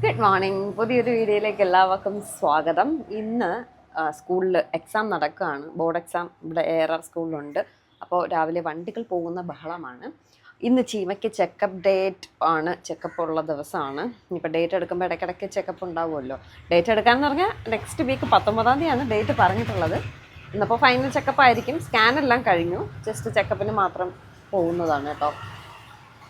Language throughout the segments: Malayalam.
Good morning. പുതിയൊരു വീഡിയോയിലേക്ക് എല്ലാവർക്കും സ്വാഗതം. ഇന്ന് സ്കൂളിൽ എക്സാം നടക്കുകയാണ്. ബോർഡ് എക്സാം ഇവിടെ ARR സ്കൂളിലുണ്ട്. അപ്പോൾ രാവിലെ വണ്ടികൾ പോകുന്ന ബഹളമാണ്. ഇന്ന് ചീമയ്ക്ക് ചെക്കപ്പ് ഡേറ്റ് ആണ്. ചെക്കപ്പ് ഉള്ള ദിവസമാണ്. ഇനിയിപ്പോൾ ഡേറ്റ് എടുക്കുമ്പോൾ ഇടയ്ക്കിടയ്ക്ക് ചെക്കപ്പ് ഉണ്ടാവുമല്ലോ. ഡേറ്റ് എടുക്കാമെന്ന് പറഞ്ഞാൽ നെക്സ്റ്റ് വീക്ക് 19-ാം തീയതിയാണ് ഡേറ്റ് പറഞ്ഞിട്ടുള്ളത്. ഇന്നിപ്പോൾ ഫൈനൽ ചെക്കപ്പ് ആയിരിക്കും. സ്കാനെല്ലാം കഴിഞ്ഞു. ജസ്റ്റ് ചെക്കപ്പിന് മാത്രം പോകുന്നതാണ് കേട്ടോ.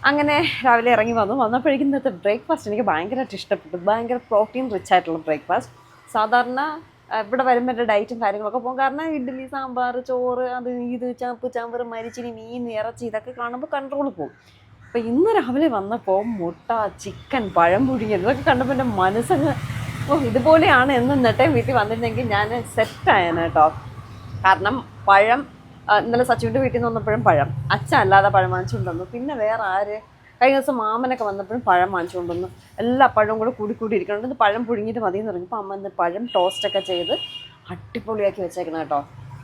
അങ്ങനെ രാവിലെ ഇറങ്ങി വന്നപ്പോഴേക്കും ഇന്നത്തെ ബ്രേക്ക്ഫാസ്റ്റ് എനിക്ക് ഭയങ്കരമായിട്ട് ഇഷ്ടപ്പെട്ടു. ഭയങ്കര പ്രോട്ടീൻ റിച്ച് ആയിട്ടുള്ള ബ്രേക്ക്ഫാസ്റ്റ്. സാധാരണ ഇവിടെ വരുമ്പോൾ എൻ്റെ ഡയറ്റും കാര്യങ്ങളൊക്കെ പോകും. കാരണം ഇഡ്ഡലി, സാമ്പാർ, ചോറ്, അത് ഇത്, ചാമ്പർ, മരിച്ചിനി, മീൻ, ഇറച്ചി ഇതൊക്കെ കാണുമ്പോൾ കൺട്രോൾ പോകും. അപ്പോൾ ഇന്ന് രാവിലെ വന്നപ്പോൾ മുട്ട, ചിക്കൻ, പഴം പുഴുങ്ങിയത് ഇതൊക്കെ കണ്ടപ്പോൾ എൻ്റെ മനസ്സങ്ങ് ഇതുപോലെയാണ് എന്ന് നെട്ടയും വീട്ടിൽ വന്നിരുന്നെങ്കിൽ ഞാൻ സെറ്റായാണ് കേട്ടോ. കാരണം പഴം ഇന്നലെ സച്ചുവിൻ്റെ വീട്ടിൽ നിന്ന് വന്നപ്പോഴും പഴം, അച്ഛൻ അല്ലാതെ പഴം വാങ്ങിച്ചുകൊണ്ട് വന്നു. പിന്നെ വേറെ ആര്, കഴിഞ്ഞ ദിവസം മാമനൊക്കെ വന്നപ്പോഴും പഴം വാങ്ങിച്ചുകൊണ്ട് വന്നു. എല്ലാ പഴവും കൂടി ഇരിക്കുന്നുണ്ട്. ഇത് പഴം പുഴുങ്ങിയിട്ട് മതി എന്ന് പറഞ്ഞപ്പോൾ അമ്മ ഇന്ന് പഴം ടോസ്റ്റൊക്കെ ചെയ്ത് അടിപൊളിയാക്കി വെച്ചേക്കണം കേട്ടോ.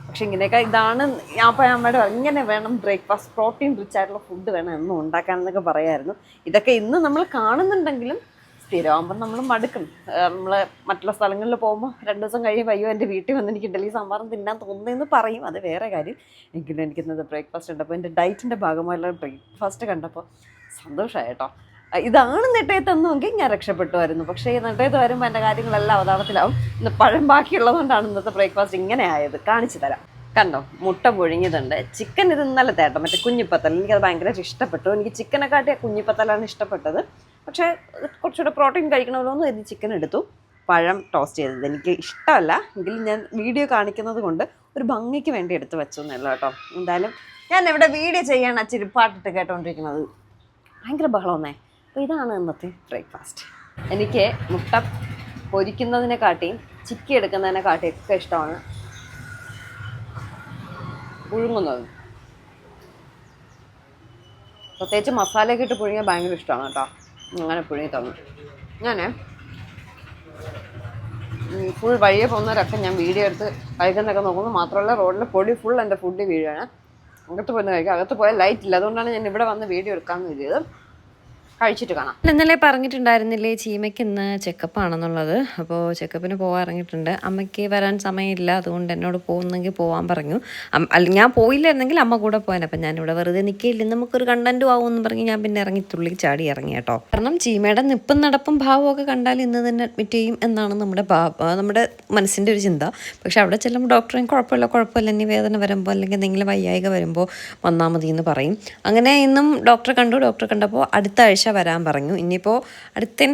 പക്ഷെ ഇങ്ങനെയൊക്കെ ഇതാണ് അപ്പോൾ അമ്മയുടെ ഇങ്ങനെ വേണം ബ്രേക്ക്ഫാസ്റ്റ്, പ്രോട്ടീൻ റിച്ച് ആയിട്ടുള്ള ഫുഡ് വേണം എന്നും ഉണ്ടാക്കാനെന്നൊക്കെ പറയായിരുന്നു. ഇതൊക്കെ ഇന്ന് നമ്മൾ കാണുന്നുണ്ടെങ്കിലും സ്ഥിരമാകുമ്പം നമ്മൾ മടുക്കും. നമ്മൾ മറ്റുള്ള സ്ഥലങ്ങളിൽ പോകുമ്പോൾ 2 ദിവസം കഴിയുമ്പോൾ അയ്യോ എൻ്റെ വീട്ടിൽ വന്ന് എനിക്ക് ഇഡ്ഡലി സാമ്പാറും തിന്നാൻ തോന്നുന്നതെന്ന് പറയും. അത് വേറെ കാര്യം. എങ്കിലും എനിക്കിന്നത് ബ്രേക്ക്ഫാസ്റ്റ് കണ്ടപ്പോൾ എൻ്റെ ഡയറ്റിൻ്റെ ഭാഗമായുള്ള ബ്രേക്ക്ഫാസ്റ്റ് കണ്ടപ്പോൾ സന്തോഷമായി കേട്ടോ. ഇതാണ് നെട്ടയത്ത് എന്നുമെങ്കിൽ ഞാൻ രക്ഷപ്പെട്ടുമായിരുന്നു. പക്ഷേ ഈ നെട്ടയത്ത് വരുമ്പോൾ എൻ്റെ കാര്യങ്ങളെല്ലാം അവതാളത്തിലാവും. ഇന്ന് പഴം ബാക്കിയുള്ളതുകൊണ്ടാണ് ഇന്നത്തെ ബ്രേക്ക്ഫാസ്റ്റ് ഇങ്ങനെ ആയത്. കാണിച്ചു തരാം. കണ്ടോ, മുട്ട പുഴുങ്ങിയതുണ്ട്. ചിക്കൻ ഇത് ഇന്നലെ തേട്ടം, മറ്റേ കുഞ്ഞിപ്പത്തൽ. എനിക്കത് ഭയങ്കരമായിട്ട് ഇഷ്ടപ്പെട്ടു. എനിക്ക് ചിക്കനെക്കാട്ടിയ കുഞ്ഞിപ്പത്തലാണ് ഇഷ്ടപ്പെട്ടത്. പക്ഷേ കുറച്ചുകൂടെ പ്രോട്ടീൻ കഴിക്കണമല്ലോ എന്ന് കരുതി ചിക്കൻ എടുത്തു. പഴം ടോസ്റ്റ് ചെയ്തത് എനിക്ക് ഇഷ്ടമല്ല, എങ്കിലും ഞാൻ വീഡിയോ കാണിക്കുന്നത് കൊണ്ട് ഒരു ഭംഗിക്ക് വേണ്ടി എടുത്ത് വെച്ചു എന്നല്ല കേട്ടോ. എന്തായാലും ഞാൻ ഇവിടെ വീഡിയോ ചെയ്യാൻ ചിരിപ്പാട്ടിട്ട് കേട്ടോണ്ടിരിക്കുന്നത്. ഭയങ്കര ബഹളമൊന്നേ. അപ്പോൾ ഇതാണ് ഇന്നത്തെ ബ്രേക്ക്ഫാസ്റ്റ്. എനിക്ക് മുട്ട പൊരിക്കുന്നതിനെക്കാട്ടിയും ചിക്കി എടുക്കുന്നതിനെക്കാട്ടിയും ഒക്കെ ഇഷ്ടമാണ് പുഴുങ്ങുന്നത്. പ്രത്യേകിച്ച് മസാലയൊക്കെ ഇട്ട് പുഴുങ്ങിയാൽ ഭയങ്കര ഇഷ്ടമാണ് കേട്ടോ. അങ്ങനെ പുഴുങ്ങി തന്നു. ഞാൻ ഫുൾ വഴിയെ പോകുന്നവരൊക്കെ ഞാൻ വീഡിയോ എടുത്ത് കഴിക്കുന്നതൊക്കെ നോക്കുന്നു. മാത്രമല്ല റോഡിൽ പൊടി ഫുൾ എൻ്റെ ഫുഡ് വീഴുകയാണ്. അകത്ത് പോയി കഴിക്കുക. അകത്ത് പോയാൽ ലൈറ്റ് ഇല്ല. അതുകൊണ്ടാണ് ഞാൻ ഇവിടെ വന്ന് വീഡിയോ എടുക്കാമെന്ന് കരുതിയത്. കഴിച്ചിട്ട് കാണാം. ഇന്നലെ പറഞ്ഞിട്ടുണ്ടായിരുന്നില്ലേ ചീമയ്ക്ക് ഇന്ന് ചെക്കപ്പ് ആണെന്നുള്ളത്. അപ്പോൾ ചെക്കപ്പിന് പോകാൻ ഇറങ്ങിയിട്ടുണ്ട്. അമ്മയ്ക്ക് വരാൻ സമയമില്ല, അതുകൊണ്ട് എന്നോട് പോകുന്നെങ്കിൽ പോകാൻ പറഞ്ഞു. ഞാൻ പോയില്ലായിരുന്നെങ്കിൽ അമ്മ കൂടെ പോകാൻ. അപ്പം ഞാനിവിടെ വെറുതെ നിൽക്കില്ല, നമുക്കൊരു കണ്ടൻറ്റും ആവുമെന്ന് പറഞ്ഞ് ഞാൻ പിന്നെ ഇറങ്ങി തുള്ളി ചാടി ഇറങ്ങി കേട്ടോ. കാരണം ചീമയുടെ നിപ്പും നടപ്പും ഭാവമൊക്കെ കണ്ടാൽ ഇന്ന് തന്നെ അഡ്മിറ്റ് ചെയ്യും എന്നാണ് നമ്മുടെ മനസ്സിൻ്റെ ഒരു ചിന്ത. പക്ഷെ അവിടെ ചെല്ലുമ്പോൾ ഡോക്ടറേയും കുഴപ്പമില്ല, ഇനി വേദന വരുമ്പോൾ അല്ലെങ്കിൽ എന്തെങ്കിലും വയ്യായിക വരുമ്പോൾ വന്നാൽ മതി എന്ന് പറയും. അങ്ങനെ ഇന്നും ഡോക്ടറെ കണ്ടപ്പോൾ അടുത്ത ആഴ്ച വരാൻ പറഞ്ഞു. ഇനിയിപ്പോൾ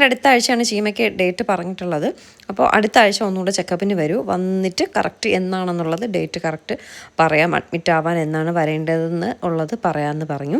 അടുത്ത ആഴ്ചയാണ് ചീമയ്ക്ക് ഡേറ്റ് പറഞ്ഞിട്ടുള്ളത്. അപ്പോൾ അടുത്ത ആഴ്ച ഒന്നുകൂടെ ചെക്കപ്പിന് വരൂ. വന്നിട്ട് കറക്റ്റ് എന്നാണെന്നുള്ളത് ഡേറ്റ് കറക്റ്റ് പറയാം. അഡ്മിറ്റ് ആവാൻ എന്നാണ് വരേണ്ടതെന്ന് ഉള്ളത് പറയാമെന്ന് പറഞ്ഞു.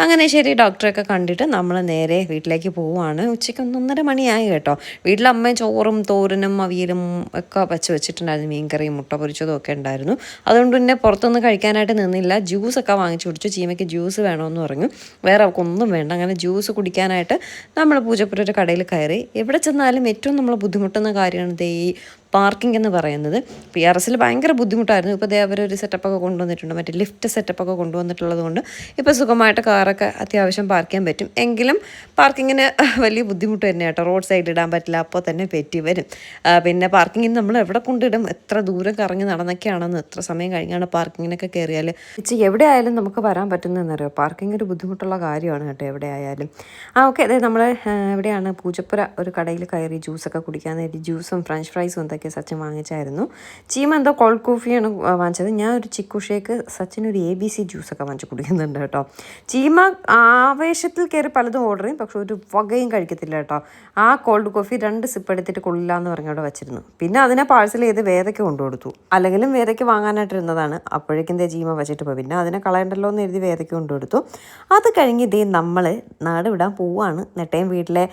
അങ്ങനെ ശരി, ഡോക്ടറെയൊക്കെ കണ്ടിട്ട് നമ്മൾ നേരെ വീട്ടിലേക്ക് പോവുകയാണ്. ഉച്ചയ്ക്ക് 1:30 മണിയായി കേട്ടോ. വീട്ടിലമ്മ ചോറും തോരനും അവിയലും ഒക്കെ വെച്ചിട്ടുണ്ടായിരുന്നു. മീൻകറിയും മുട്ട പൊരിച്ചതും ഒക്കെ ഉണ്ടായിരുന്നു. അതുകൊണ്ട് പിന്നെ പുറത്തൊന്നും കഴിക്കാനായിട്ട് നിന്നില്ല. ജ്യൂസൊക്കെ വാങ്ങിച്ചു കുടിച്ചു. ചീമയ്ക്ക് ജ്യൂസ് വേണമെന്ന് പറഞ്ഞു. വേറെ അവൾക്കൊന്നും വേണ്ട. അങ്ങനെ ജ്യൂസ് കുടിക്കാനായിട്ട് നമ്മൾ പൂജപ്പുര ഒരു കടയിൽ കയറി. എവിടെ ചെന്നാലും ഏറ്റവും നമ്മൾ ബുദ്ധിമുട്ടുന്ന കാര്യമാണ് ഈ പാർക്കിംഗ് എന്ന് പറയുന്നത്. PRSൽ ഭയങ്കര ബുദ്ധിമുട്ടായിരുന്നു. ഇപ്പോൾ അവരൊരു സെറ്റപ്പൊക്കെ കൊണ്ടുവന്നിട്ടുണ്ട്. മറ്റേ ലിഫ്റ്റ് സെറ്റപ്പൊക്കെ കൊണ്ടുവന്നിട്ടുള്ളത് കൊണ്ട് ഇപ്പോൾ സുഖമായിട്ട് കാറൊക്കെ അത്യാവശ്യം പാർക്ക് ചെയ്യാൻ പറ്റും. എങ്കിലും പാർക്കിങ്ങിന് വലിയ ബുദ്ധിമുട്ട് തന്നെ കേട്ടോ. റോഡ് സൈഡ് ഇടാൻ പറ്റില്ല, അപ്പോൾ തന്നെ പെറ്റി വരും. പിന്നെ പാർക്കിങ്ങിന് നമ്മൾ എവിടെ കൊണ്ടിടും, എത്ര ദൂരം കറങ്ങി നടന്നൊക്കെയാണെന്ന്, എത്ര സമയം കഴിഞ്ഞാണ് പാർക്കിങ്ങിനൊക്കെ കയറിയാൽ എവിടെ ആയാലും നമുക്ക് വരാൻ പറ്റുന്നതെന്നറിയോ. പാർക്കിംഗ് ഒരു ബുദ്ധിമുട്ടുള്ള കാര്യമാണ് കേട്ടോ എവിടെ ആയാലും. ഓക്കെ, അതായത് നമ്മൾ എവിടെയാണ് പൂജപ്പുര ഒരു കടയിൽ കയറി ജ്യൂസൊക്കെ കുടിക്കാൻ നേരി ജ്യൂസും ഫ്രഞ്ച് ഫ്രൈസും എന്തൊക്കെ സച്ചിൻ വാങ്ങിച്ചായിരുന്നു. ചീമ എന്തോ കോൾഡ് കോഫിയാണ് വാങ്ങിച്ചത്. ഞാൻ ഒരു ചിക്കു ഷേക്ക്, സച്ചിൻ ഒരു ABC ജ്യൂസൊക്കെ വാങ്ങിച്ച് കുടിക്കുന്നുണ്ട് കേട്ടോ. ചീമ ആവേശത്തിൽ കയറി പലതും ഓർഡർ ചെയ്യും, പക്ഷെ ഒരു വകയും കഴിക്കത്തില്ല കേട്ടോ. ആ കോൾഡ് കോഫി 2 സിപ്പ് എടുത്തിട്ട് കൊള്ളില്ല എന്ന് പറഞ്ഞ് അവിടെ വെച്ചിരുന്നു. പിന്നെ അതിനെ പാഴ്സൽ ചെയ്ത് വേദയ്ക്ക് കൊണ്ടുകൊടുത്തു. അല്ലെങ്കിലും വേദയ്ക്ക് വാങ്ങാനായിട്ടിരുന്നതാണ്. അപ്പോഴേക്കും ചീമ വെച്ചിട്ട് പോയി. പിന്നെ അതിനെ കളയണ്ടല്ലോ എന്ന് എഴുതി വേദയ്ക്ക് കൊണ്ടുകൊടുത്തു. അത് കഴിഞ്ഞ് നമ്മൾ നാട് വിടാൻ പോവുകയാണ്. നെട്ടയും വീട്ടിലെ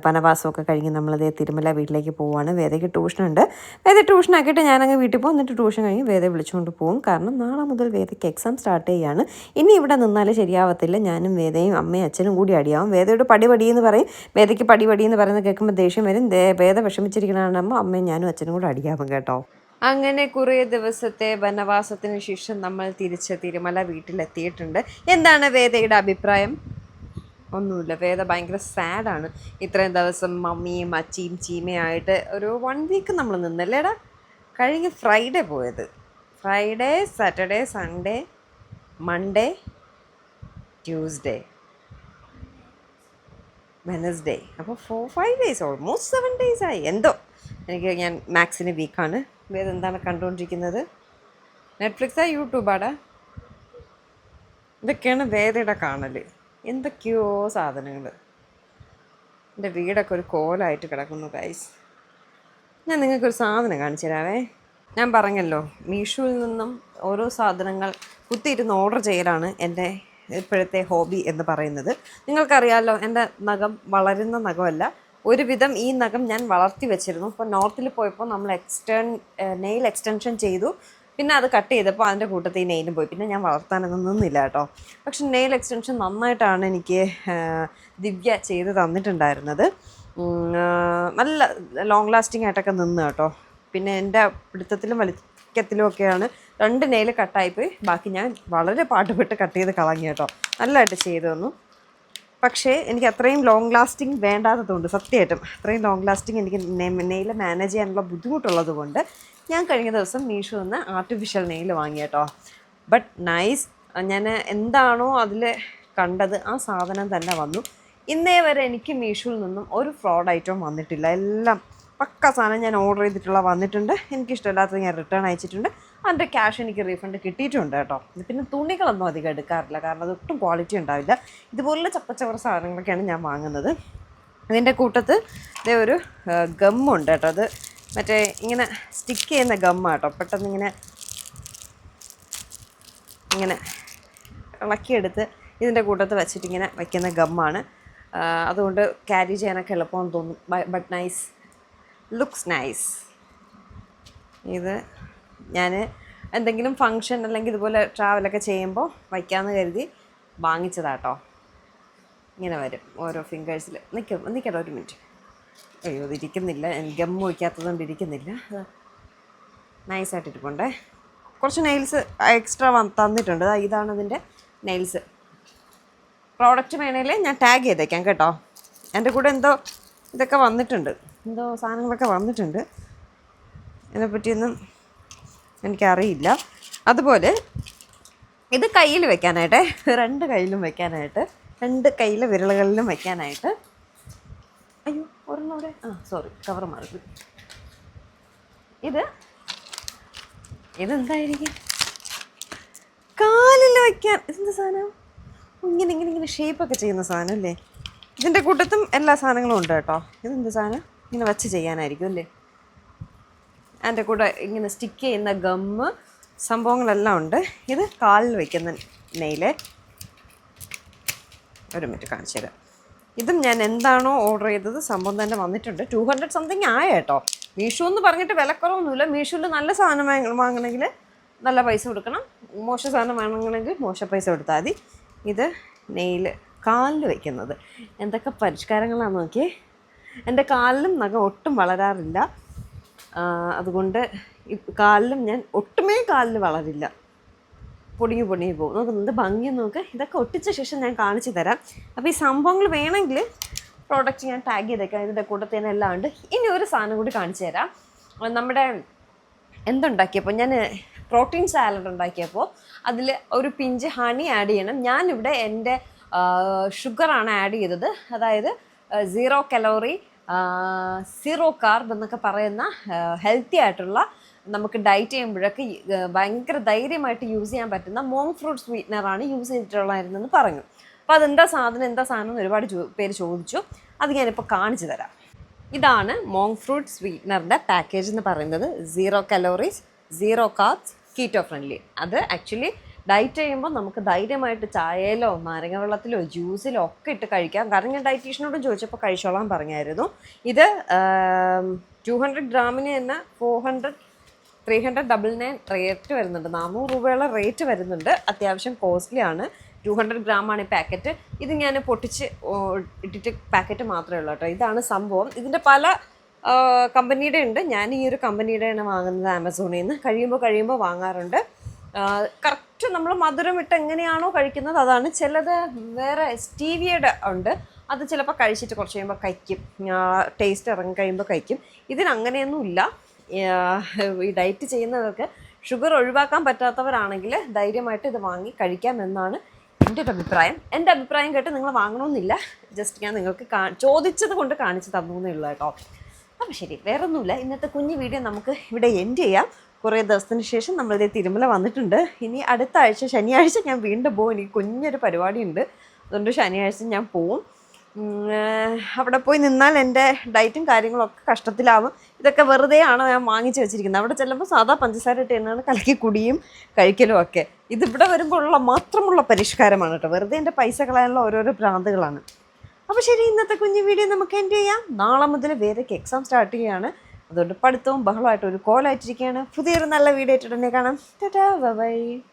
വനവാസമൊക്കെ കഴിഞ്ഞ് നമ്മളിതേ തിരുമല വീട്ടിലേക്ക് പോവുകയാണ്. വേദയ്ക്ക് ട്യൂഷനുണ്ട്. വേദ ട്യൂഷനാക്കിയിട്ട് ഞാനങ്ങ് വീട്ടിൽ പോകും. എന്നിട്ട് ട്യൂഷൻ കഴിഞ്ഞ് വേദയെ വിളിച്ചുകൊണ്ട് പോകും. കാരണം നാളെ മുതൽ വേദയ്ക്ക് എക്സാം സ്റ്റാർട്ട് ചെയ്യുകയാണ്. ഇനി ഇവിടെ നിന്നാൽ ശരിയാവത്തില്ല. ഞാനും വേദയും അമ്മയും അച്ഛനും കൂടി അടിയാവും. വേദയോട് പടിയെന്ന് പറയും. വേദയ്ക്ക് പടിയെന്ന് പറയുന്നത് കേൾക്കുമ്പോൾ ദേഷ്യം വരും. വേദ വിഷമിച്ചിരിക്കണമെന്നാകുമ്പോൾ അമ്മയും ഞാനും അച്ഛനും കൂടി അടിയാവും കേട്ടോ. അങ്ങനെ കുറേ ദിവസത്തെ വനവാസത്തിന് ശേഷം നമ്മൾ തിരിച്ച് തിരുമല വീട്ടിലെത്തിയിട്ടുണ്ട്. എന്താണ് വേദയുടെ അഭിപ്രായം? ഒന്നുമില്ല. വേദ ഭയങ്കര സാഡാണ്. ഇത്രയും ദിവസം മമ്മിയും അച്ചിയും ചീമയായിട്ട് ഒരു 1 വീക്ക് നമ്മൾ നിന്നല്ലേടാ. കഴിഞ്ഞ ഫ്രൈഡേ പോയത്. Friday, Saturday, Sunday, Monday, Tuesday, Wednesday. അപ്പോൾ 4-5 ഡേയ്സ്, ഓൾമോസ്റ്റ് 7 days ആയി. എന്തോ ഞാൻ മാത്സിന് വീക്കാണ്. വേദ എന്താണ് കണ്ടുകൊണ്ടിരിക്കുന്നത്? നെറ്റ്ഫ്ലിക്സാ യൂട്യൂബാടാ? ഇതൊക്കെയാണ് വേദയുടെ കാണൽ. എന്തൊക്കെയോ സാധനങ്ങൾ. എൻ്റെ വീടൊക്കെ ഒരു കോലമായിട്ട് കിടക്കുന്നു ഗൈസ്. ഞാൻ നിങ്ങൾക്കൊരു സാധനം കാണിച്ചു തരാവേ. ഞാൻ പറഞ്ഞല്ലോ, മീഷോയിൽ നിന്നും ഓരോ സാധനങ്ങൾ കുത്തിയിരുന്ന് ഓർഡർ ചെയ്യലാണ് എൻ്റെ ഇപ്പോഴത്തെ ഹോബി എന്ന് പറയുന്നത്. നിങ്ങൾക്കറിയാമല്ലോ, എൻ്റെ നഖം വളരുന്ന നഖമല്ല. ഒരുവിധം ഈ നഖം ഞാൻ വളർത്തി വെച്ചിരുന്നു. ഇപ്പോൾ നോർത്തിൽ പോയപ്പോൾ നമ്മൾ നെയിൽ എക്സ്റ്റൻഷൻ ചെയ്തു. പിന്നെ അത് കട്ട് ചെയ്തപ്പോൾ അതിൻ്റെ കൂട്ടത്തിൽ ഈ നെയിലും പോയി. പിന്നെ ഞാൻ വളർത്താനൊന്നും നിന്നില്ല കേട്ടോ. പക്ഷെ നെയിൽ എക്സ്റ്റൻഷൻ നന്നായിട്ടാണ് എനിക്ക് ദിവ്യ ചെയ്ത് തന്നിട്ടുണ്ടായിരുന്നത്. നല്ല ലോങ് ലാസ്റ്റിംഗ് ആയിട്ടൊക്കെ നിന്ന് കേട്ടോ. പിന്നെ എൻ്റെ പിടുത്തത്തിലും വലിക്കത്തിലും ഒക്കെയാണ് 2 നെയിൽ കട്ടായിപ്പോയി. ബാക്കി ഞാൻ വളരെ പാടുപെട്ട് കട്ട് ചെയ്ത് കളഞ്ഞു കേട്ടോ. നല്ലതായിട്ട് ചെയ്തു തന്നു. പക്ഷേ എനിക്ക് അത്രയും ലോങ് ലാസ്റ്റിംഗ് വേണ്ടാത്തതുകൊണ്ട്, സത്യമായിട്ടും അത്രയും ലോങ് ലാസ്റ്റിംഗ് എനിക്ക് നെയിൽ മാനേജ് ചെയ്യാനുള്ള ബുദ്ധിമുട്ടുള്ളത് കൊണ്ട് ഞാൻ കഴിഞ്ഞ ദിവസം മീഷോ നിന്ന് ആർട്ടിഫിഷ്യൽ നെയിൽ വാങ്ങി കേട്ടോ. But nice. ഞാൻ എന്താണോ അതിൽ കണ്ടത് ആ സാധനം തന്നെ വന്നു. ഇന്നേ വരെ എനിക്ക് മീഷോയിൽ നിന്നും ഒരു ഫ്രോഡ് ഐറ്റം വന്നിട്ടില്ല. എല്ലാം പക്ക സാധനം ഞാൻ ഓർഡർ ചെയ്തിട്ടുള്ള വന്നിട്ടുണ്ട്. എനിക്കിഷ്ടമില്ലാത്തത് ഞാൻ റിട്ടേൺ അയച്ചിട്ടുണ്ട്. അതിൻ്റെ ക്യാഷ് എനിക്ക് റീഫണ്ട് കിട്ടിയിട്ടുണ്ട് കേട്ടോ. പിന്നെ തുണികളൊന്നും അധികം എടുക്കാറില്ല, കാരണം അതൊട്ടും ക്വാളിറ്റി ഉണ്ടാവില്ല. ഇതുപോലുള്ള ചപ്പച്ചവറ സാധനങ്ങളൊക്കെയാണ് ഞാൻ വാങ്ങുന്നത്. അതിൻ്റെ കൂട്ടത്ത് ഇതേ ഒരു ഗമ്മുണ്ട് കേട്ടോ. അത് മറ്റേ ഇങ്ങനെ സ്റ്റിക്ക് ചെയ്യുന്ന ഗമ്മാട്ടോ. പെട്ടെന്ന് ഇങ്ങനെ ഇളക്കിയെടുത്ത് ഇതിൻ്റെ കൂട്ടത്ത് വെച്ചിട്ട് ഇങ്ങനെ വയ്ക്കുന്ന ഗമ്മാണ്. അതുകൊണ്ട് ക്യാരി ചെയ്യാനൊക്കെ എളുപ്പമെന്ന് തോന്നും. But nice, looks nice. ഇത് ഞാൻ എന്തെങ്കിലും ഫങ്ഷൻ അല്ലെങ്കിൽ ഇതുപോലെ ട്രാവലൊക്കെ ചെയ്യുമ്പോൾ വയ്ക്കാമെന്ന് കരുതി വാങ്ങിച്ചതാട്ടോ. ഇങ്ങനെ വരും ഓരോ ഫിംഗേഴ്സിൽ. നിൽക്കട്ടെ ഒരു മിനിറ്റ്. അയ്യോ, ഇതിരിക്കുന്നില്ല. ഗമ്മ് വയ്ക്കാത്തതുകൊണ്ട് ഇരിക്കുന്നില്ല. നൈസായിട്ട് ഇരിപ്പുണ്ടേ. കുറച്ച് നെയിൽസ് എക്സ്ട്രാ തന്നിട്ടുണ്ട്. ഇതാണ് അതിൻ്റെ നെയിൽസ്. പ്രോഡക്റ്റ് വേണേൽ ഞാൻ ടാഗ് ചെയ്തേക്കാം കേട്ടോ. എൻ്റെ കൂടെ എന്തോ ഇതൊക്കെ വന്നിട്ടുണ്ട്, എന്തോ സാധനങ്ങളൊക്കെ വന്നിട്ടുണ്ട്. ഇതിനെപ്പറ്റിയൊന്നും എനിക്കറിയില്ല. അതുപോലെ ഇത് കയ്യിൽ വെക്കാനായിട്ട്, 2 കയ്യിലും വെക്കാനായിട്ട്, 2 കയ്യിലെ വിരലുകളിലും വെക്കാനായിട്ട്. അയ്യോ, ഒരെണ്ണൂടെ സോറി, കവർ മാറി. ഇതെന്തായിരിക്കും? കാലിൽ വയ്ക്കാൻ. ഇതെന്താ സാധനം? ഇങ്ങനെ ഷേപ്പൊക്കെ ചെയ്യുന്ന സാധനം അല്ലേ? ഇതിൻ്റെ കൂട്ടത്തും എല്ലാ സാധനങ്ങളും ഉണ്ട് കേട്ടോ. ഇതെന്താ സാധനം? ഇങ്ങനെ വച്ച് ചെയ്യാനായിരിക്കും അല്ലേ? അതിൻ്റെ കൂടെ ഇങ്ങനെ സ്റ്റിക്ക് ചെയ്യുന്ന ഗമ്മ് സംഭവങ്ങളെല്ലാം ഉണ്ട്. ഇത് കാലിൽ വയ്ക്കുന്ന നെയില്. ഒരു മിനിറ്റ് കാണിച്ചു തരാം. ഇതും ഞാൻ എന്താണോ ഓർഡർ ചെയ്തത് സംഭവം തന്നെ വന്നിട്ടുണ്ട്. 200 സംതിങ് ആയ കേട്ടോ. മീഷോ എന്ന് പറഞ്ഞിട്ട് വിലക്കുറവൊന്നുമില്ല. മീഷോയിൽ നല്ല സാധനം വാങ്ങണമെങ്കിൽ നല്ല പൈസ കൊടുക്കണം, മോശ സാധനം വാങ്ങണമെങ്കിൽ മോശ പൈസ കൊടുത്താൽ മതി. ഇത് നെയില് കാലിൽ വയ്ക്കുന്നത്. എന്തൊക്കെ പരിഷ്കാരങ്ങളാണെന്ന് നോക്കിയേ. എൻ്റെ കാലിലും നഖം ഒട്ടും വളരാറില്ല. അതുകൊണ്ട് കാലിലും ഞാൻ ഒട്ടുമേ കാലിൽ വളരില്ല. പൊടിഞ്ഞു പോകും. നോക്കുന്നത് ഭംഗി നോക്ക്. ഇതൊക്കെ ഒട്ടിച്ച ശേഷം ഞാൻ കാണിച്ചു തരാം. അപ്പോൾ ഈ സംഭവങ്ങൾ വേണമെങ്കിൽ പ്രോഡക്റ്റ് ഞാൻ ടാഗ് ചെയ്തേക്കാം. ഇതിൻ്റെ കൂട്ടത്തിന് എല്ലാം ഉണ്ട്. ഇനി ഒരു സാധനം കൂടി കാണിച്ചു തരാം. നമ്മുടെ എന്തുണ്ടാക്കിയപ്പോൾ ഞാൻ പ്രോട്ടീൻ സാലഡ് ഉണ്ടാക്കിയപ്പോൾ അതിൽ ഒരു പിഞ്ച് ഹണി ആഡ് ചെയ്യണം. ഞാനിവിടെ എൻ്റെ ഷുഗറാണ് ആഡ് ചെയ്തത്. അതായത് 0 കലോറി 0 കാർബ് എന്നൊക്കെ പറയുന്ന ഹെൽത്തി ആയിട്ടുള്ള, നമുക്ക് ഡയറ്റ് ചെയ്യുമ്പോഴൊക്കെ ഭയങ്കര ധൈര്യമായിട്ട് യൂസ് ചെയ്യാൻ പറ്റുന്ന മോങ് ഫ്രൂട്ട് സ്വീറ്റ്നറാണ് യൂസ് ചെയ്തിട്ടുള്ളതായിരുന്നെന്ന് പറഞ്ഞു. അപ്പോൾ എന്താ സാധനം എന്ന് ഒരുപാട് പേര് ചോദിച്ചു. അത് ഞാനിപ്പോൾ കാണിച്ചു തരാം. ഇതാണ് മോങ് ഫ്രൂട്ട് സ്വീറ്റ്നറിൻ്റെ പാക്കേജ് എന്ന് പറയുന്നത്. 0 കലോറീസ് 0 കാർബ്സ് കീറ്റോ ഫ്രണ്ട്ലി. അത് ആക്ച്വലി ഡയറ്റ് ചെയ്യുമ്പോൾ നമുക്ക് ധൈര്യമായിട്ട് ചായയിലോ നാരങ്ങ വെള്ളത്തിലോ ജ്യൂസിലോ ഒക്കെ ഇട്ട് കഴിക്കാം. കാരണം ഞാൻ ഡയറ്റീഷ്യനോടും ചോദിച്ചപ്പോൾ കഴിച്ചോളാൻ പറഞ്ഞായിരുന്നു. ഇത് 200 ഗ്രാമിന് തന്നെ 399 റേറ്റ് വരുന്നുണ്ട്. 400 രൂപയുള്ള റേറ്റ് വരുന്നുണ്ട്. അത്യാവശ്യം കോസ്റ്റ്ലി ആണ്. 200 ഗ്രാമാണ് ഈ പാക്കറ്റ്. ഇത് ഞാൻ പൊട്ടിച്ച് ഇട്ടിട്ട് പാക്കറ്റ് മാത്രമേ ഉള്ളൂ കേട്ടോ. ഇതാണ് സംഭവം. ഇതിൻ്റെ പല കമ്പനിയുടെ ഉണ്ട്. ഞാൻ ഈ ഒരു കമ്പനിയുടെയാണ് വാങ്ങുന്നത് ആമസോണിൽ നിന്ന്. കഴിയുമ്പോൾ വാങ്ങാറുണ്ട്. കറക്റ്റ് നമ്മൾ മധുരം ഇട്ട് എങ്ങനെയാണോ കഴിക്കുന്നത് അതാണ്. ചിലത് വേറെ സ്റ്റീവിയയുടെ ഉണ്ട്, അത് ചിലപ്പോൾ കഴിച്ചിട്ട് കുറച്ച് കഴിയുമ്പോൾ കഴിക്കും, ടേസ്റ്റ് ഇറങ്ങി കഴിയുമ്പോൾ കഴിക്കും. ഇതിനങ്ങനെയൊന്നുമില്ല. ഈ ഡയറ്റ് ചെയ്യുന്നവർക്ക് ഷുഗർ ഒഴിവാക്കാൻ പറ്റാത്തവരാണെങ്കിൽ ധൈര്യമായിട്ട് ഇത് വാങ്ങി കഴിക്കാമെന്നാണ് എൻ്റെ ഒരു അഭിപ്രായം. എൻ്റെ അഭിപ്രായം കേട്ട് നിങ്ങൾ വാങ്ങണമെന്നില്ല, ജസ്റ്റ് ഞാൻ നിങ്ങൾക്ക് ചോദിച്ചത് കൊണ്ട് കാണിച്ച് തന്നു എന്നേ ഉള്ളൂ കേട്ടോ. അപ്പോൾ ശരി, വേറൊന്നുമില്ല. ഇന്നത്തെ കുഞ്ഞു വീഡിയോ നമുക്ക് ഇവിടെ എൻഡ് ചെയ്യാം. കുറേ ദിവസത്തിന് ശേഷം നമ്മളിതേ തിരുമല വന്നിട്ടുണ്ട്. ഇനി അടുത്ത ആഴ്ച ശനിയാഴ്ച ഞാൻ വീണ്ടും പോകും. എനിക്ക് കുഞ്ഞൊരു പരിപാടിയുണ്ട്, അതുകൊണ്ട് ശനിയാഴ്ച ഞാൻ പോവും. അവിടെ പോയി നിന്നാൽ എൻ്റെ ഡയറ്റും കാര്യങ്ങളൊക്കെ കഷ്ടത്തിലാവും. ഇതൊക്കെ വെറുതെ ആണോ ഞാൻ വാങ്ങിച്ച് വെച്ചിരിക്കുന്നത്. അവിടെ ചെല്ലുമ്പോൾ സാധാ പഞ്ചസാര ഇട്ട് തന്നെയാണ് കലക്കി കുടിയും കഴിക്കലും ഒക്കെ. ഇതിവിടെ വരുമ്പോൾ ഉള്ള മാത്രമുള്ള പരിഷ്കാരമാണ് കേട്ടോ. വെറുതെ എൻ്റെ പൈസ കളയാനുള്ള ഓരോരോ ഭ്രാന്തുകളാണ്. അപ്പോൾ ശരി, ഇന്നത്തെ കുഞ്ഞു വീഡിയോ നമുക്ക് എൻഡ് ചെയ്യാം. നാളെ മുതൽ വേദയ്ക്ക് എക്സാം സ്റ്റാർട്ട് ചെയ്യുകയാണ്, അതുകൊണ്ട് പഠിത്തവും ബഹളമായിട്ട് ഒരു കോലായിട്ടിരിക്കുകയാണ്. പുതിയൊരു നല്ല വീഡിയോ ആയിട്ട് തന്നെ കാണാം. Tata, bye bye.